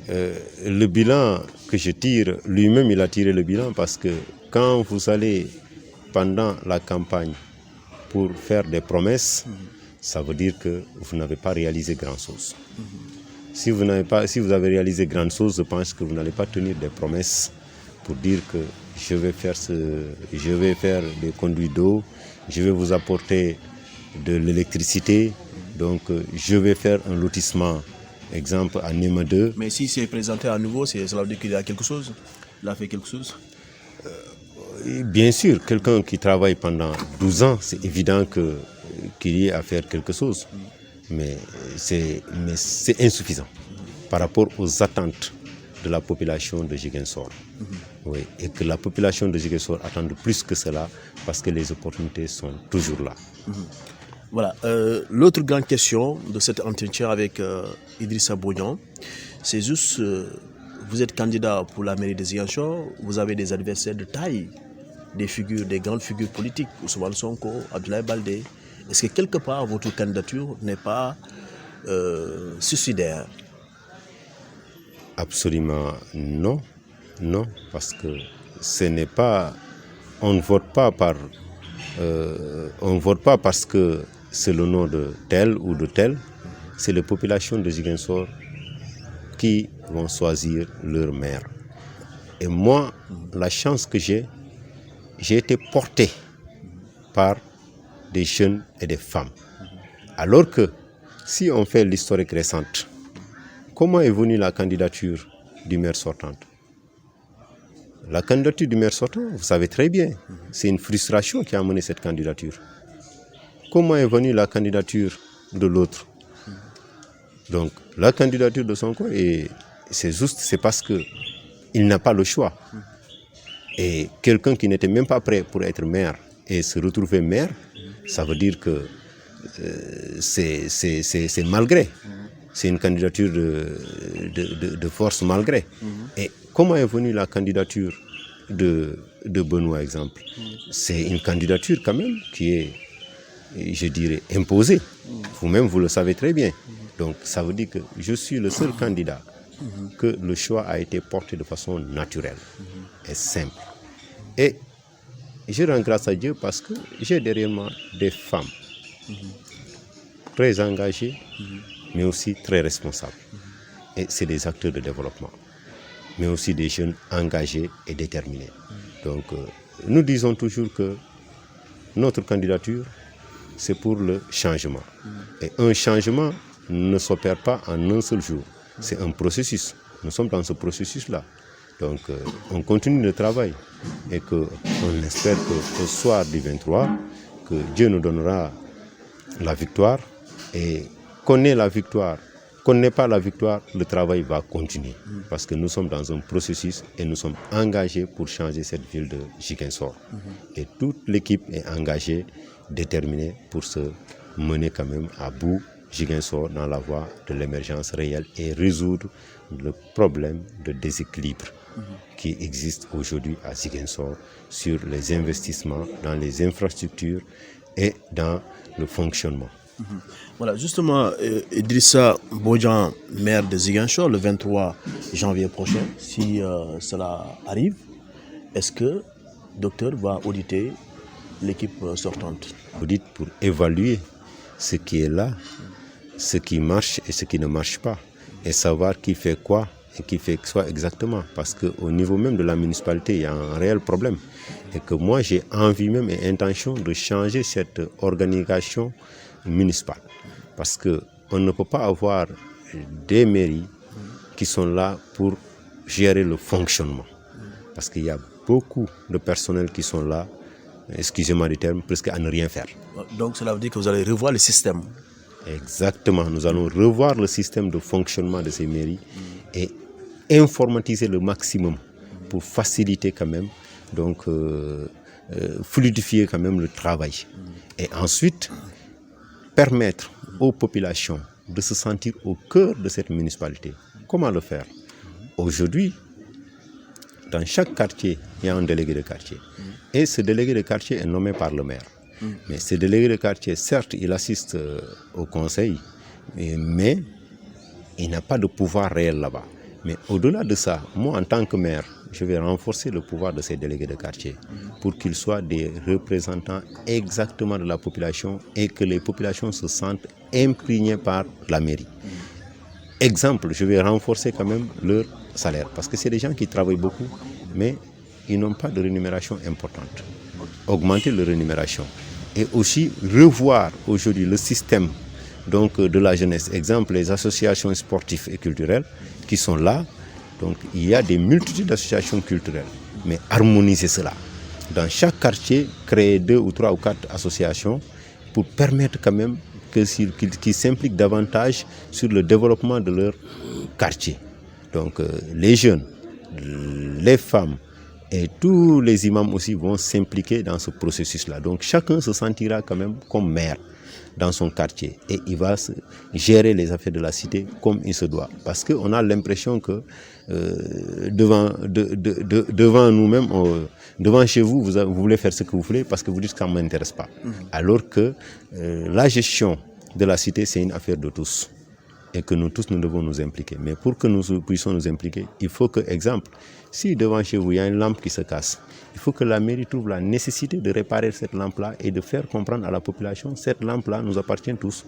le bilan que je tire, lui-même il a tiré le bilan parce que quand vous allez pendant la campagne pour faire des promesses, ça veut dire que vous n'avez pas réalisé grand-chose. Si vous avez réalisé grand-chose, je pense que vous n'allez pas tenir des promesses pour dire que je vais faire des conduits d'eau, je vais vous apporter de l'électricité, donc je vais faire un lotissement, exemple à Néma 2. Mais si c'est présenté à nouveau, cela veut dire qu'il a quelque chose? Il a fait quelque chose? Bien sûr, quelqu'un qui travaille pendant 12 ans, c'est évident qu'il y ait à faire quelque chose. Mais c'est insuffisant par rapport aux attentes de la population de Ziguinchor. Oui, et que la population de Ziguinchor attend plus que cela parce que les opportunités sont toujours là. Voilà. L'autre grande question de cet entretien avec Idrissa Bodian, c'est juste, vous êtes candidat pour la mairie de Ziguinchor, vous avez des adversaires de taille, des grandes figures politiques, Ousmane Sonko, Abdoulaye Baldé. Est-ce que quelque part votre candidature n'est pas suicidaire? Absolument non. Non, parce que ce n'est pas... On ne vote pas parce que c'est le nom de tel ou de tel. C'est les populations de Ziguinchor qui vont choisir leur maire. Et moi, la chance que j'ai été porté par des jeunes et des femmes. Alors que, si on fait l'historique récente, comment est venue la candidature du maire sortant? La candidature du maire sortant, vous savez très bien, c'est une frustration qui a mené cette candidature. Comment est venue la candidature de l'autre? Donc, la candidature de Sonko, c'est parce qu'il n'a pas le choix. Et quelqu'un qui n'était même pas prêt pour être maire et se retrouver maire, ça veut dire que c'est malgré. C'est une candidature de force malgré. Et comment est venue la candidature de Benoît, exemple? C'est une candidature quand même qui est, je dirais, imposée. Vous-même, vous le savez très bien. Donc, ça veut dire que je suis le seul candidat que le choix a été porté de façon naturelle et simple. Et je rends grâce à Dieu parce que j'ai derrière moi des femmes très engagées, mais aussi très responsables. Et c'est des acteurs de développement, mais aussi des jeunes engagés et déterminés. Donc, nous disons toujours que notre candidature, c'est pour le changement. Et un changement ne s'opère pas en un seul jour. C'est un processus. Nous sommes dans ce processus-là. Donc, on continue le travail et on espère qu'au soir du 23, que Dieu nous donnera la victoire. Et qu'on ait la victoire, qu'on n'ait pas la victoire, le travail va continuer. Parce que nous sommes dans un processus et nous sommes engagés pour changer cette ville de Ziguinchor. Et toute l'équipe est engagée, déterminée pour se mener quand même à bout Ziguinchor dans la voie de l'émergence réelle et résoudre le problème de déséquilibre qui existe aujourd'hui à Ziguinchor sur les investissements dans les infrastructures et dans le fonctionnement. Voilà, justement, Idrissa Bodian, maire de Ziguinchor, le 23 janvier prochain, si cela arrive, est-ce que le docteur va auditer l'équipe sortante? Audit pour évaluer ce qui est là, ce qui marche et ce qui ne marche pas, et savoir qui fait quoi et qui fait quoi exactement. Parce qu'au niveau même de la municipalité, il y a un réel problème. Et que moi, j'ai envie même et intention de changer cette organisation municipale. Parce qu'on ne peut pas avoir des mairies qui sont là pour gérer le fonctionnement. Parce qu'il y a beaucoup de personnel qui sont là, excusez-moi du terme, presque à ne rien faire. Donc cela veut dire que vous allez revoir le système? Exactement, nous allons revoir le système de fonctionnement de ces mairies et informatiser le maximum pour faciliter quand même, donc fluidifier quand même le travail. Et ensuite, permettre aux populations de se sentir au cœur de cette municipalité. Comment le faire? Aujourd'hui, dans chaque quartier, il y a un délégué de quartier. Et ce délégué de quartier est nommé par le maire. Mais ce délégué de quartier, certes, il assiste au conseil, mais il n'a pas de pouvoir réel là-bas. Mais au-delà de ça, moi en tant que maire, je vais renforcer le pouvoir de ces délégués de quartier pour qu'ils soient des représentants exactement de la population et que les populations se sentent imprégnées par la mairie. Exemple, je vais renforcer quand même leur salaire parce que c'est des gens qui travaillent beaucoup, mais ils n'ont pas de rémunération importante. Augmenter leur rémunération et aussi revoir aujourd'hui le système donc, de la jeunesse. Exemple, les associations sportives et culturelles qui sont là. Donc, il y a des multitudes d'associations culturelles, mais harmoniser cela. Dans chaque quartier, créer 2 ou 3 ou 4 associations pour permettre quand même qu'ils s'impliquent davantage sur le développement de leur quartier. Donc, les jeunes, les femmes et tous les imams aussi vont s'impliquer dans ce processus-là. Donc, chacun se sentira quand même comme maire dans son quartier et il va gérer les affaires de la cité comme il se doit. Parce qu'on a l'impression que devant nous-mêmes, devant chez vous, vous voulez faire ce que vous voulez parce que vous dites que ça ne m'intéresse pas. Alors que la gestion de la cité, c'est une affaire de tous. Et que nous tous, nous devons nous impliquer. Mais pour que nous puissions nous impliquer, il faut que, exemple, si devant chez vous, il y a une lampe qui se casse, il faut que la mairie trouve la nécessité de réparer cette lampe-là et de faire comprendre à la population que cette lampe-là nous appartient tous.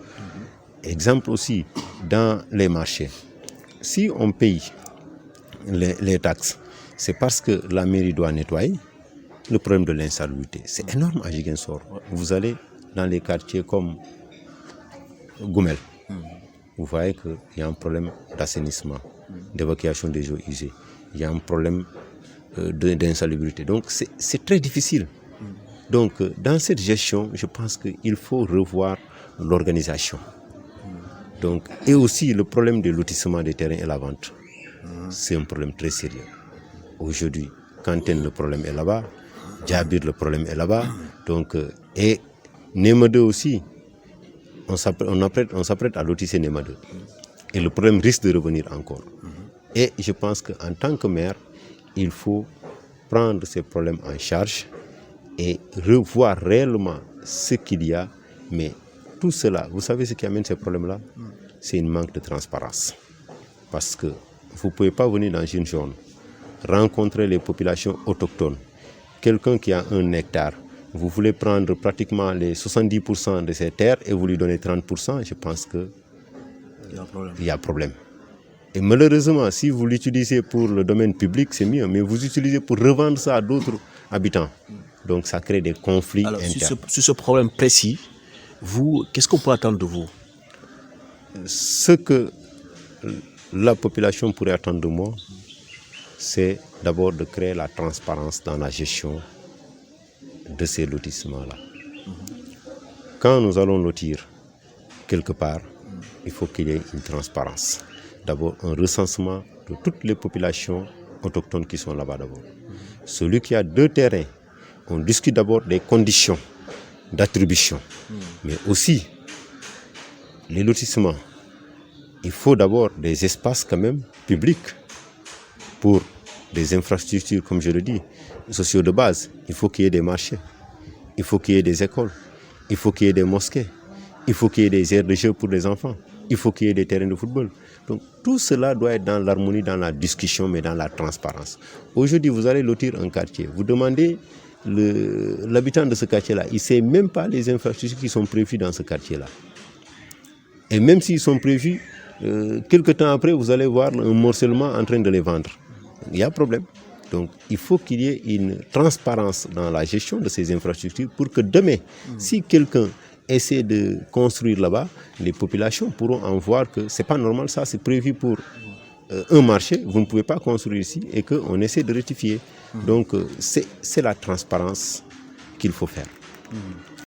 Exemple aussi, dans les marchés, si on paye les taxes, c'est parce que la mairie doit nettoyer. Le problème de l'insalubrité, c'est énorme à Ziguinchor. Vous allez dans les quartiers comme Goumel, vous voyez qu'il y a un problème d'assainissement, d'évacuation des eaux usées. Il y a un problème d'insalubrité. Donc, c'est très difficile. Donc, dans cette gestion, je pense qu'il faut revoir l'organisation. Donc, et aussi, le problème de lotissement des terrains et la vente, c'est un problème très sérieux. Aujourd'hui, Kantène, le problème est là-bas. Djabir, le problème est là-bas. Donc, et Némade aussi. On s'apprête à lotisser Némade. Et le problème risque de revenir encore. Et je pense qu'en tant que maire, il faut prendre ces problèmes en charge et revoir réellement ce qu'il y a. Mais tout cela, vous savez ce qui amène ces problèmes-là? C'est une manque de transparence. Parce que vous ne pouvez pas venir dans une zone, rencontrer les populations autochtones. Quelqu'un qui a 1 hectare, vous voulez prendre pratiquement les 70% de ces terres et vous lui donnez 30%, je pense qu'il y a problème. Et malheureusement, si vous l'utilisez pour le domaine public, c'est mieux, mais vous utilisez pour revendre ça à d'autres habitants. Donc ça crée des conflits internes. Sur ce problème précis, qu'est-ce qu'on peut attendre de vous? Ce que la population pourrait attendre de moi, c'est d'abord de créer la transparence dans la gestion de ces lotissements-là. Quand nous allons lotir quelque part, il faut qu'il y ait une transparence. D'abord, un recensement de toutes les populations autochtones qui sont là-bas d'abord. Celui qui a 2 terrains, on discute d'abord des conditions d'attribution. Mais aussi, les lotissements, il faut d'abord des espaces quand même publics pour des infrastructures, comme je le dis, sociaux de base. Il faut qu'il y ait des marchés, il faut qu'il y ait des écoles, il faut qu'il y ait des mosquées, il faut qu'il y ait des aires de jeu pour les enfants, il faut qu'il y ait des terrains de football. Donc tout cela doit être dans l'harmonie, dans la discussion, mais dans la transparence. Aujourd'hui, vous allez lotir un quartier, vous demandez l'habitant de ce quartier-là, il ne sait même pas les infrastructures qui sont prévues dans ce quartier-là. Et même s'ils sont prévus, quelques temps après, vous allez voir un morcellement en train de les vendre. Il y a un problème. Donc, il faut qu'il y ait une transparence dans la gestion de ces infrastructures pour que demain, si quelqu'un essaie de construire là-bas, les populations pourront en voir que ce n'est pas normal, ça c'est prévu pour un marché, vous ne pouvez pas construire ici et qu'on essaie de rectifier. Donc, c'est la transparence qu'il faut faire.